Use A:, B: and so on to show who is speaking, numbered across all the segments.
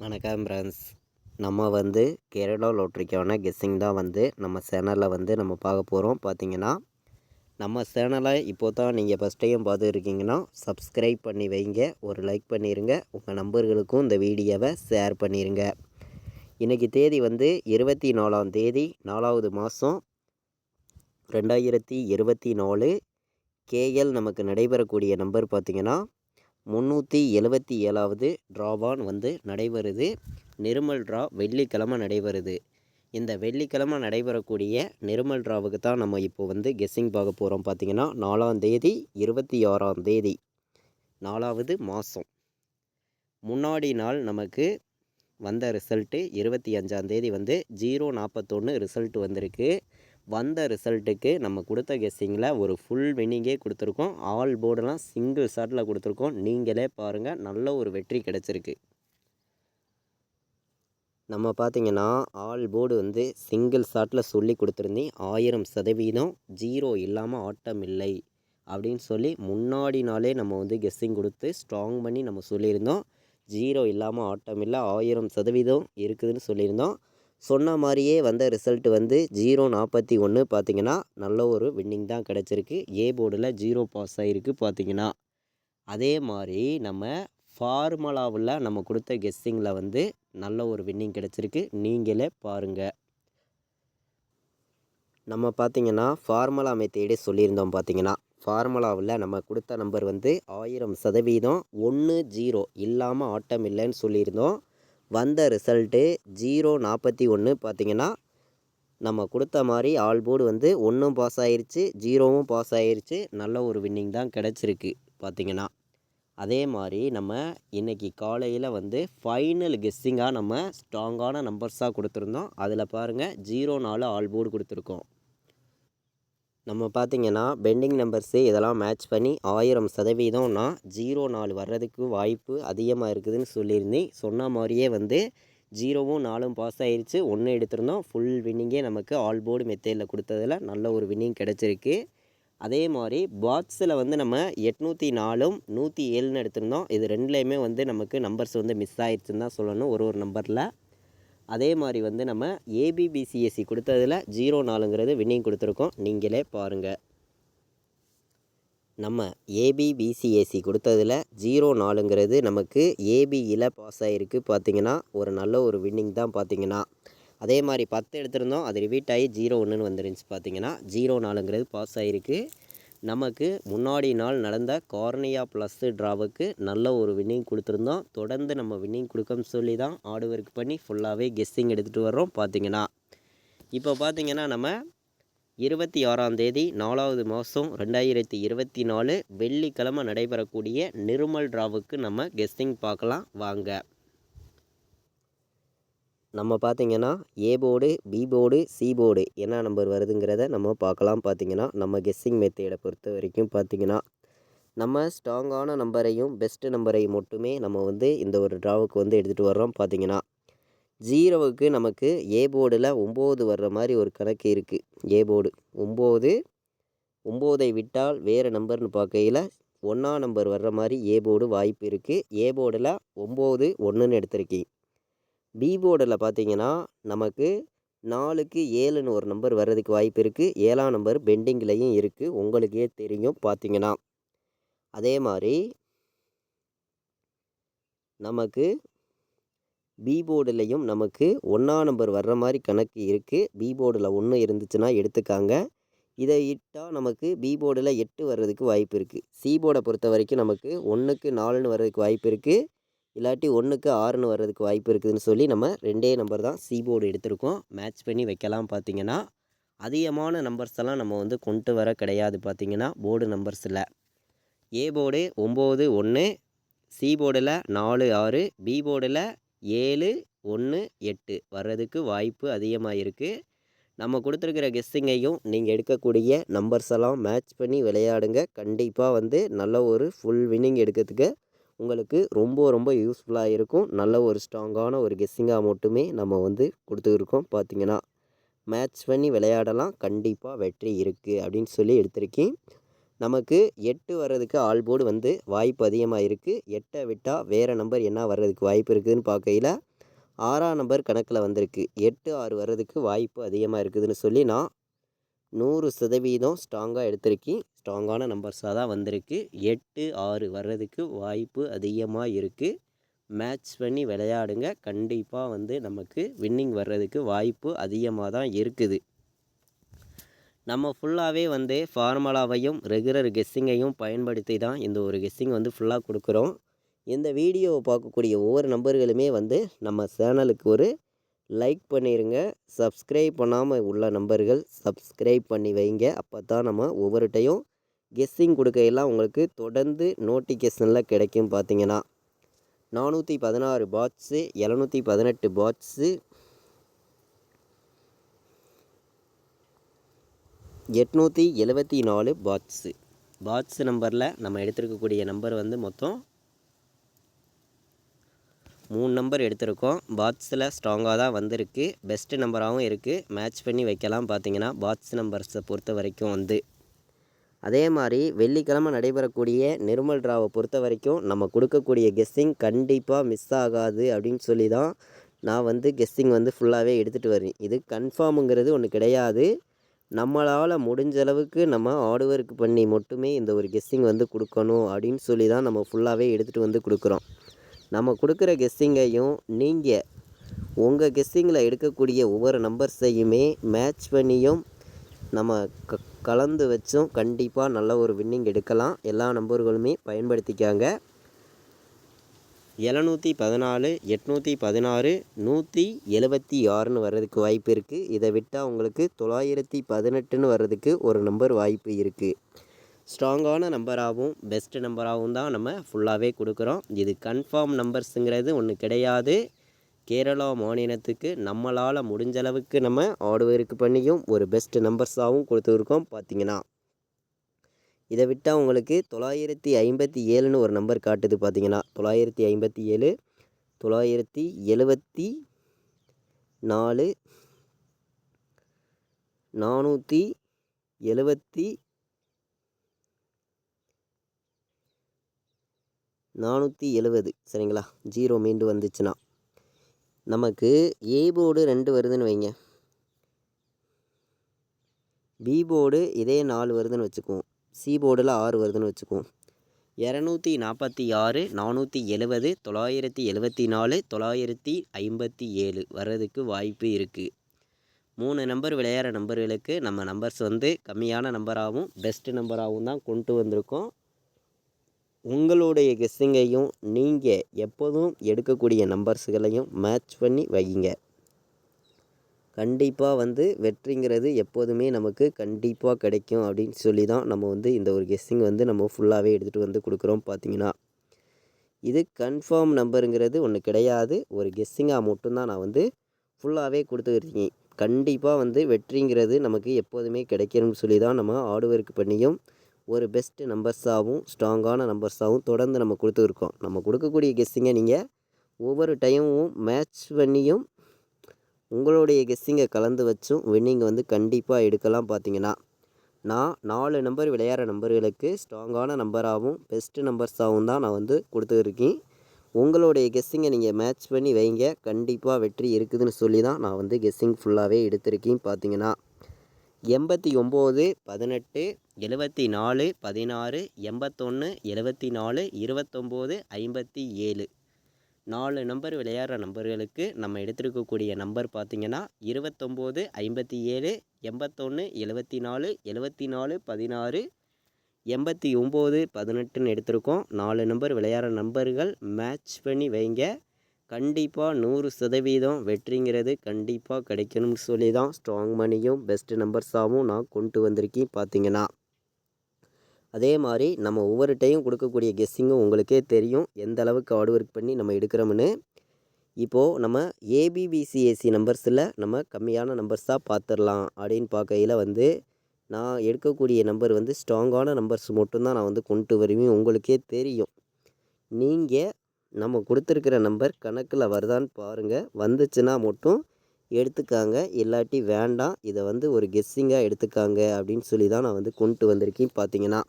A: வணக்கம் ஃப்ரெண்ட்ஸ். நம்ம கேரளா லாட்ரிக்கான கெஸ்ஸிங் தான் நம்ம சேனலில் நம்ம பார்க்க போகிறோம். பார்த்தீங்கன்னா நம்ம சேனலை இப்போ தான் நீங்கள் ஃபஸ்ட் டைம் பார்த்துருக்கீங்கன்னா சப்ஸ்கிரைப் பண்ணி வைங்க, ஒரு லைக் பண்ணிடுங்க, உங்கள் நம்பர்களுக்கும் இந்த வீடியோவை ஷேர் பண்ணிடுங்க. இன்றைக்கி தேதி 24ஆம் தேதி 4வது மாதம் 2024. கேஎல் நமக்கு நடைபெறக்கூடிய நம்பர் பார்த்திங்கன்னா 377வது ட்ராவான் நடைபெறுது. நிர்மல் ட்ரா வெள்ளிக்கிழமை நடைபெறுது. இந்த வெள்ளிக்கிழமை நடைபெறக்கூடிய நிர்மல் ட்ராவுக்கு தான் நம்ம இப்போ கெஸ்ஸிங் பார்க்க போகிறோம். பார்த்திங்கன்னா 4ஆம் தேதி 26ஆம் தேதி 4வது மாதம் முன்னாடி நாள் நமக்கு வந்த ரிசல்ட்டு 25ஆம் தேதி 041 ரிசல்ட் வந்திருக்கு. வந்த ரிசல்ட்டுக்கு நம்ம கொடுத்த கெஸ்ஸிங்கில் ஒரு ஃபுல் வின்னிங்கே கொடுத்துருக்கோம். ஆல் போர்டெலாம் சிங்கிள் ஷாட்டில் கொடுத்துருக்கோம். நீங்களே பாருங்கள், நல்ல ஒரு வெற்றி கிடச்சிருக்கு. நம்ம பார்த்திங்கன்னா ஆல் போர்டு சிங்கிள் ஷாட்டில் சொல்லி கொடுத்துருந்தேன். 1000% ஜீரோ இல்லாமல் ஆட்டம் இல்லை அப்படின்னு சொல்லி முன்னாடி நாளே நம்ம கெஸ்ஸிங் கொடுத்து ஸ்ட்ராங் பண்ணி நம்ம சொல்லியிருந்தோம். ஜீரோ இல்லாமல் ஆட்டம் இல்லை, 1000% இருக்குதுன்னு சொல்லியிருந்தோம். சொன்ன மாதிரியே வந்த ரிசல்ட் 041. பார்த்திங்கன்னா நல்ல ஒரு வின்னிங் தான் கிடச்சிருக்கு. ஏ போர்டில் 0 பாஸ் ஆகிருக்கு. பார்த்திங்கன்னா அதே மாதிரி நம்ம ஃபார்முலாவில் நம்ம கொடுத்த கெஸ்ஸிங்கில் நல்ல ஒரு வின்னிங் கிடச்சிருக்கு. நீங்களே பாருங்கள். நம்ம பார்த்திங்கன்னா ஃபார்முலா மெத்தேடே சொல்லியிருந்தோம். பார்த்திங்கன்னா ஃபார்முலாவில் நம்ம கொடுத்த நம்பர் 1000% 1 0 இல்லாமல் ஆட்டம் இல்லைன்னு சொல்லியிருந்தோம். வந்த ரிசல்ட்டு 041. பார்த்திங்கன்னா நம்ம கொடுத்த மாதிரி ஆல் போர்டு 1ம் பாஸ் ஆகிருச்சு, 0வும் பாஸ் ஆகிருச்சு. நல்ல ஒரு வின்னிங் தான் கிடச்சிருக்கு. பார்த்திங்கன்னா அதே மாதிரி நம்ம இன்றைக்கி காலையில் ஃபைனல் கெஸ்ஸிங்காக நம்ம ஸ்ட்ராங்கான நம்பர்ஸாக கொடுத்துருந்தோம். அதில் பாருங்கள் 04 ஆல் போர்டு கொடுத்துருக்கோம். நம்ம பார்த்திங்கன்னா பெண்டிங் நம்பர்ஸு இதெல்லாம் மேட்ச் பண்ணி 1000%னா 04 வர்றதுக்கு வாய்ப்பு அதிகமாக இருக்குதுன்னு சொல்லியிருந்தேன். சொன்ன மாதிரியே 0வும் 4ம் பாஸ் ஆகிருச்சு. 1 எடுத்திருந்தோம். ஃபுல் வின்னிங்கே நமக்கு ஆல் போர்டு மெத்தேடில் கொடுத்ததில் நல்ல ஒரு வின்னிங் கிடச்சிருக்கு. அதே மாதிரி பாக்ஸில் நம்ம 804ம் 107ன்னு எடுத்திருந்தோம். இது ரெண்டுலேயுமே நமக்கு நம்பர்ஸ் மிஸ் ஆகிடுச்சுன்னு தான் சொல்லணும், ஒரு நம்பரில். அதே மாதிரி நம்ம ஏபிபிசிஎஸ்சி கொடுத்ததில் 04ங்கிறது வின்னிங் கொடுத்துருக்கோம். நீங்களே பாருங்கள். நம்ம ஏபிபிசிஎஸ்சி கொடுத்ததில் 04ங்கிறது நமக்கு ஏபியில் பாஸ் ஆகிருக்கு. பார்த்திங்கன்னா ஒரு நல்ல ஒரு வின்னிங் தான். பார்த்திங்கன்னா அதே மாதிரி 10 எடுத்திருந்தோம், அது ரிவீட் ஆகி 01ன்னு வந்துருந்துச்சு. பார்த்திங்கன்னா 04ங்கிறது பாஸ் ஆகிருக்கு. நமக்கு முன்னாடி நாள் நடந்த கார்னியா ப்ளஸ் ட்ராவுக்கு நல்ல ஒரு வின்னிங் கொடுத்துருந்தோம். தொடர்ந்து நம்ம வின்னிங் கொடுக்கன்னு சொல்லி தான் ஹார்ட் ஒர்க் பண்ணி ஃபுல்லாகவே கெஸ்ஸிங் எடுத்துகிட்டு வர்றோம். பார்த்திங்கன்னா இப்போ பார்த்திங்கன்னா நம்ம 26ஆம் தேதி 4வது மாதம் 2024 வெள்ளிக்கிழமை நடைபெறக்கூடிய நிர்மல் ட்ராவுக்கு நம்ம கெஸ்ஸிங் பார்க்கலாம் வாங்க. நம்ம பார்த்திங்கன்னா A board, B board, C board என்ன நம்பர் வருதுங்கிறத நம்ம பார்க்கலாம். பார்த்திங்கன்னா நம்ம கெஸ்ஸிங் மெத்தேடை பொறுத்த வரைக்கும் பார்த்திங்கன்னா நம்ம ஸ்ட்ராங்கான நம்பரையும் பெஸ்ட்டு நம்பரையும் மட்டுமே நம்ம இந்த ஒரு ட்ராவுக்கு எடுத்துகிட்டு வர்றோம். பார்த்திங்கன்னா 0வுக்கு நமக்கு ஏ போர்டில் 9 வர்ற மாதிரி ஒரு கணக்கு இருக்குது. ஏ போர்டு 9ஐ விட்டால் வேறு நம்பர்னு பார்க்கையில் 1ஆம் நம்பர் வர்ற மாதிரி ஏ போர்டு வாய்ப்பு இருக்குது. ஏ போர்டில் 9 1ன்னு எடுத்திருக்கேன். பி போர்டில் பார்த்திங்கன்னா நமக்கு 4க்கு 7ன்னு ஒரு நம்பர் வர்றதுக்கு வாய்ப்பு இருக்குது. 7ஆம் நம்பர் பெண்டிங்லேயும் இருக்குது, உங்களுக்கே தெரியும். பார்த்திங்கன்னா அதே மாதிரி நமக்கு பி போர்டுலேயும் நமக்கு 1ஆம் நம்பர் வர்ற மாதிரி கணக்கு இருக்குது. பி போர்டில் 1 இருந்துச்சுன்னா எடுத்துக்காங்க. இதை இட்டால் நமக்கு பி போர்டில் 8 வர்றதுக்கு வாய்ப்பு இருக்குது. சி போர்டை பொறுத்த வரைக்கும் நமக்கு 1க்கு 4ன்னு வர்றதுக்கு வாய்ப்பு இருக்குது, இல்லாட்டி 1க்கு 6ன்னு வர்றதுக்கு வாய்ப்பு இருக்குதுன்னு சொல்லி நம்ம 2 நம்பர் தான் சி போர்டு எடுத்திருக்கோம். மேட்ச் பண்ணி வைக்கலாம். பார்த்திங்கன்னா அதிகமான நம்பர்ஸ் எல்லாம் நம்ம கொண்டு வர கிடையாது. பார்த்திங்கன்னா போர்டு நம்பர்ஸில் ஏ போர்டு 9 1, சி போர்டில் 4 6, பி போர்டில் 7 1 8 வர்றதுக்கு வாய்ப்பு அதிகமாக இருக்குது. நம்ம கொடுத்துருக்கிற கெஸ்ஸிங்கையும் நீங்கள் எடுக்கக்கூடிய நம்பர்ஸ் எல்லாம் மேட்ச் பண்ணி விளையாடுங்க. கண்டிப்பாக நல்ல ஒரு ஃபுல் வின்னிங் எடுக்கிறதுக்கு உங்களுக்கு ரொம்ப ரொம்ப யூஸ்ஃபுல்லாக இருக்கும். நல்ல ஒரு ஸ்ட்ராங்கான ஒரு கெஸ்ஸிங்காக மட்டுமே நம்ம கொடுத்துருக்கோம். பார்த்திங்கன்னா மேட்ச் பண்ணி விளையாடலாம், கண்டிப்பாக வெற்றி இருக்குது அப்படின்னு சொல்லி எடுத்திருக்கேன். நமக்கு 8 வர்றதுக்கு ஆல் போர்டு வந்து வாய்ப்பு அதிகமாக இருக்குது. 8 விட்டால் வேறு நம்பர் என்ன வர்றதுக்கு வாய்ப்பு இருக்குதுன்னு பார்க்கையில் 6ஆம் நம்பர் கணக்கில் வந்திருக்கு. 8 6 வர்றதுக்கு வாய்ப்பு அதிகமாக இருக்குதுன்னு சொல்லி நான் 100% ஸ்ட்ராங்காக எடுத்திருக்கேன். ஸ்ட்ராங்கான நம்பர்ஸாக தான் வந்திருக்கு. 8 6 வர்றதுக்கு வாய்ப்பு அதிகமாக இருக்குது. மேட்ச் பண்ணி விளையாடுங்க. கண்டிப்பாக வந்து நமக்கு வின்னிங் வர்றதுக்கு வாய்ப்பு அதிகமாக தான் இருக்குது. நம்ம ஃபுல்லாகவே வந்து ஃபார்முலாவையும் ரெகுலர் கெஸ்ஸிங்கையும் பயன்படுத்தி தான் இந்த ஒரு கெஸ்ஸிங் வந்து ஃபுல்லாக கொடுக்குறோம். இந்த வீடியோவை பார்க்கக்கூடிய ஒவ்வொரு நம்பர்களுமே வந்து நம்ம சேனலுக்கு ஒரு லைக் பண்ணிடுங்க. சப்ஸ்கிரைப் பண்ணாமல் உள்ள நம்பர்கள் சப்ஸ்கிரைப் பண்ணி வைங்க. அப்போ தான் நம்ம ஒவ்வொரு டைம் கெஸ்ஸிங் கொடுக்கையெல்லாம் உங்களுக்கு தொடர்ந்து நோட்டிஃபிகேஷனில் கிடைக்கும். பார்த்தீங்கன்னா 416 பாட்ஸு, 718 பாட்ஸு, 874 பாட்ஸு. பாட்ஸ் நம்பரில் நம்ம எடுத்துருக்கக்கூடிய நம்பர் வந்து மொத்தம் 3 நம்பர் எடுத்திருக்கோம். பாட்ஸில் ஸ்ட்ராங்காக தான் வந்திருக்கு. பெஸ்ட்டு நம்பராகவும் இருக்குது. மேட்ச் பண்ணி வைக்கலாம். பார்த்தீங்கன்னா பாட்ஸ் நம்பர்ஸை பொறுத்த வரைக்கும் வந்து அதே மாதிரி வெள்ளிக்கிழமை நடைபெறக்கூடிய நிர்மல் டிராவை பொறுத்த வரைக்கும் நம்ம கொடுக்கக்கூடிய கெஸ்ஸிங் கண்டிப்பாக மிஸ் ஆகாது அப்படின்னு சொல்லி தான் நான் வந்து கெஸ்ஸிங் வந்து ஃபுல்லாகவே எடுத்துகிட்டு வரேன். இது கன்ஃபார்முங்கிறது ஒன்று கிடையாது. நம்மளால் முடிஞ்ச அளவுக்கு நம்ம ஹார்ட் ஒர்க் பண்ணி மட்டுமே இந்த ஒரு கெஸ்ஸிங் வந்து கொடுக்கணும் அப்படின்னு சொல்லி தான் நம்ம ஃபுல்லாகவே எடுத்துகிட்டு வந்து கொடுக்குறோம். நம்ம கொடுக்குற கெஸ்ஸிங்கையும் நீங்கள் உங்கள் கெஸ்ஸிங்கில் எடுக்கக்கூடிய ஒவ்வொரு நம்பர்ஸையுமே மேட்ச் பண்ணியும் நம்ம கலந்து வச்சும் கண்டிப்பாக நல்ல ஒரு வின்னிங் எடுக்கலாம். எல்லா நம்பர்களுமே பயன்படுத்திக்காங்க. 714 816 176ன்னு வர்றதுக்கு வாய்ப்பு இருக்குது. இதை விட்டால் உங்களுக்கு 918ன்னு வர்றதுக்கு ஒரு நம்பர் வாய்ப்பு இருக்குது. ஸ்ட்ராங்கான நம்பராகவும் பெஸ்ட்டு நம்பராகவும் தான் நம்ம ஃபுல்லாகவே கொடுக்குறோம். இது கன்ஃபார்ம் நம்பர்ஸுங்கிறது ஒன்று கிடையாது. கேரளா மாநிலத்துக்கு நம்மளால் முடிஞ்சளவுக்கு நம்ம ஹார்ட் ஒர்க் பண்ணியும் ஒரு பெஸ்ட் நம்பர்ஸாகவும் கொடுத்துருக்கோம். பார்த்தீங்கன்னா இதை விட்டால் உங்களுக்கு 957ன்னு ஒரு நம்பர் காட்டுது. பார்த்தீங்கன்னா 957, 974, 470 சரிங்களா? 0 மீண்டு வந்துச்சுன்னா நமக்கு ஏ போர்டு 2 வருதுன்னு வைங்க, பி போர்டு இதே 4 வருதுன்னு வச்சுக்குவோம், சி போர்டில் 6 வருதுன்னு வச்சுக்குவோம். 246, 470, 974, 957 வர்றதுக்கு வாய்ப்பு இருக்குது. 3 நம்பர் விளையாடுற நம்பர்களுக்கு நம்ம நம்பர்ஸ் வந்து கம்மியான நம்பராகவும் பெஸ்ட்டு நம்பராகவும் தான் கொண்டு வந்திருக்கோம். உங்களுடைய கெஸ்ஸிங்கையும் நீங்கள் எப்போதும் எடுக்கக்கூடிய நம்பர்ஸுகளையும் மேட்ச் பண்ணி வைங்க. கண்டிப்பாக வந்து வெற்றிங்கிறது எப்போதுமே நமக்கு கண்டிப்பாக கிடைக்கும் அப்படின்னு சொல்லி தான் நம்ம வந்து இந்த ஒரு கெஸ்ஸிங் வந்து நம்ம ஃபுல்லாகவே எடுத்துகிட்டு வந்து கொடுக்குறோம். பார்த்தீங்கன்னா இது கன்ஃபார்ம் நம்பருங்கிறது ஒன்று கிடையாது. ஒரு கெஸ்ஸிங்காக மட்டும்தான் நான் வந்து ஃபுல்லாகவே கொடுத்துருக்கேன். கண்டிப்பாக வந்து வெற்றிங்கிறது நமக்கு எப்போதுமே கிடைக்கணும்னு சொல்லி தான் நம்ம ஹார்ட் ஒர்க் பண்ணியும் ஒரு பெஸ்ட்டு நம்பர்ஸாகவும் ஸ்ட்ராங்கான நம்பர்ஸாகவும் தொடர்ந்து நம்ம கொடுத்துருக்கோம். நம்ம கொடுக்கக்கூடிய கெஸ்ஸிங்கை நீங்கள் ஒவ்வொரு டைமும் மேட்ச் பண்ணியும் உங்களுடைய கெஸ்ஸிங்கை கலந்து வச்சும் வின்னிங் வந்து கண்டிப்பாக எடுக்கலாம். பார்த்தீங்கன்னா நான் 4 நம்பர் விளையாடுற நம்பர்களுக்கு ஸ்ட்ராங்கான நம்பராகவும் பெஸ்ட்டு நம்பர்ஸாகவும் தான் நான் வந்து கொடுத்துருக்கேன். உங்களுடைய கெஸ்ஸிங்கை நீங்கள் மேட்ச் பண்ணி வைங்க. கண்டிப்பாக வெற்றி இருக்குதுன்னு சொல்லி தான் நான் வந்து கெஸ்ஸிங் ஃபுல்லாகவே எடுத்திருக்கேன். பார்த்தீங்கன்னா 89, 18, 74, 16, 81, 74, 29, 57 4 நம்பர் விளையாடுற நம்பர்களுக்கு நம்ம எடுத்துருக்கக்கூடிய நம்பர் பார்த்திங்கன்னா 29, 57, 81, 74, 74, 16, 89, 18ன்னு எடுத்திருக்கோம். 4 நம்பர் விளையாடுற நம்பர்கள் மேட்ச் பண்ணி வைங்க. கண்டிப்பாக 100% வெற்றிங்கிறது கண்டிப்பாக கிடைக்கணும்னு சொல்லி தான் ஸ்ட்ராங் மணியும் பெஸ்ட்டு நம்பர்ஸாகவும் நான் கொண்டு வந்திருக்கேன். பார்த்தீங்கன்னா அதே மாதிரி நம்ம ஒவ்வொரு டைம் கொடுக்கக்கூடிய கெஸ்ஸிங்கும் உங்களுக்கே தெரியும் எந்த அளவுக்கு ஹார்ட் ஒர்க் பண்ணி நம்ம எடுக்கிறோம்னு. இப்போது நம்ம ஏபிபிசிஎஸ்சி நம்பர்ஸில் நம்ம கம்மியான நம்பர்ஸாக பார்த்துடலாம் அப்படின்னு பார்க்கையில் வந்து நான் எடுக்கக்கூடிய நம்பர் வந்து ஸ்ட்ராங்கான நம்பர்ஸ் மட்டும்தான் நான் வந்து கொண்டு வருவேன். உங்களுக்கே தெரியும். நீங்கள் நம்ம கொடுத்துருக்கிற நம்பர் கணக்கில் வருதான்னு பாருங்கள். வந்துச்சுன்னா மட்டும் எடுத்துக்காங்க, இல்லாட்டி வேண்டாம். இதை வந்து ஒரு கெஸ்ஸிங்காக எடுத்துக்காங்க அப்படின்னு சொல்லி தான் நான் வந்து கொண்டு வந்திருக்கேன். பார்த்தீங்கன்னா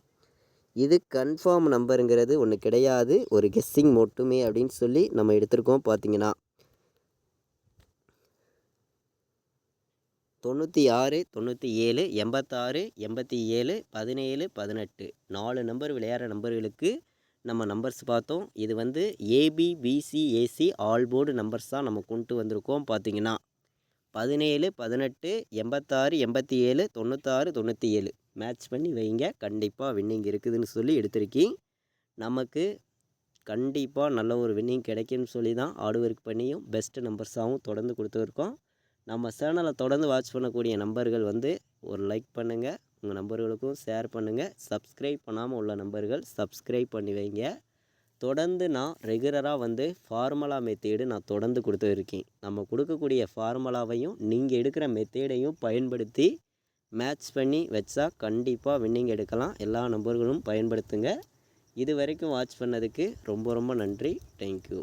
A: இது கன்ஃபார்ம் நம்பருங்கிறது ஒன்று கிடையாது, ஒரு கெஸ்ஸிங் மட்டுமே அப்படின்னு சொல்லி நம்ம எடுத்திருக்கோம். பார்த்தீங்கன்னா 96 97 86 87 17 18 4 நம்பர் விளையாடுற நம்பர்களுக்கு நம்ம நம்பர்ஸ் பார்த்தோம். இது வந்து ஏபிபிசிஏசி ஆல் போர்டு நம்பர்ஸ் தான் நம்ம கொண்டு வந்திருக்கோம். பார்த்தீங்கன்னா 17 18 86 87 96 97 மேட்ச் பண்ணி வைங்க, கண்டிப்பாக வின்னிங் இருக்குதுன்னு சொல்லி எடுத்திருக்கேன். நமக்கு கண்டிப்பாக நல்ல ஒரு வின்னிங் கிடைக்கும்னு சொல்லி தான் ஹார்ட் ஒர்க் பண்ணியும் பெஸ்ட்டு நம்பர்ஸாகவும் தொடர்ந்து கொடுத்துருக்கோம். நம்ம சேனலை தொடர்ந்து வாட்ச் பண்ணக்கூடிய நம்பர்கள் வந்து ஒரு லைக் பண்ணுங்கள், உங்கள் நம்பர்களுக்கும் ஷேர் பண்ணுங்கள். சப்ஸ்கிரைப் பண்ணாமல் உள்ள நம்பர்கள் சப்ஸ்கிரைப் பண்ணி வைங்க. தொடர்ந்து நான் ரெகுலராக வந்து ஃபார்முலா மெத்தேடு நான் தொடர்ந்து கொடுத்துருக்கேன். நம்ம கொடுக்கக்கூடிய ஃபார்முலாவையும் நீங்கள் எடுக்கிற மெத்தேடையும் பயன்படுத்தி மேட்ச் பண்ணி வச்சா கண்டிப்பாக வின்னிங் எடுக்கலாம். எல்லா நம்பர்களும் பயன்படுத்துங்க. இது வரைக்கும் வாட்ச் பண்ணதுக்கு ரொம்ப ரொம்ப நன்றி. தேங்க்யூ.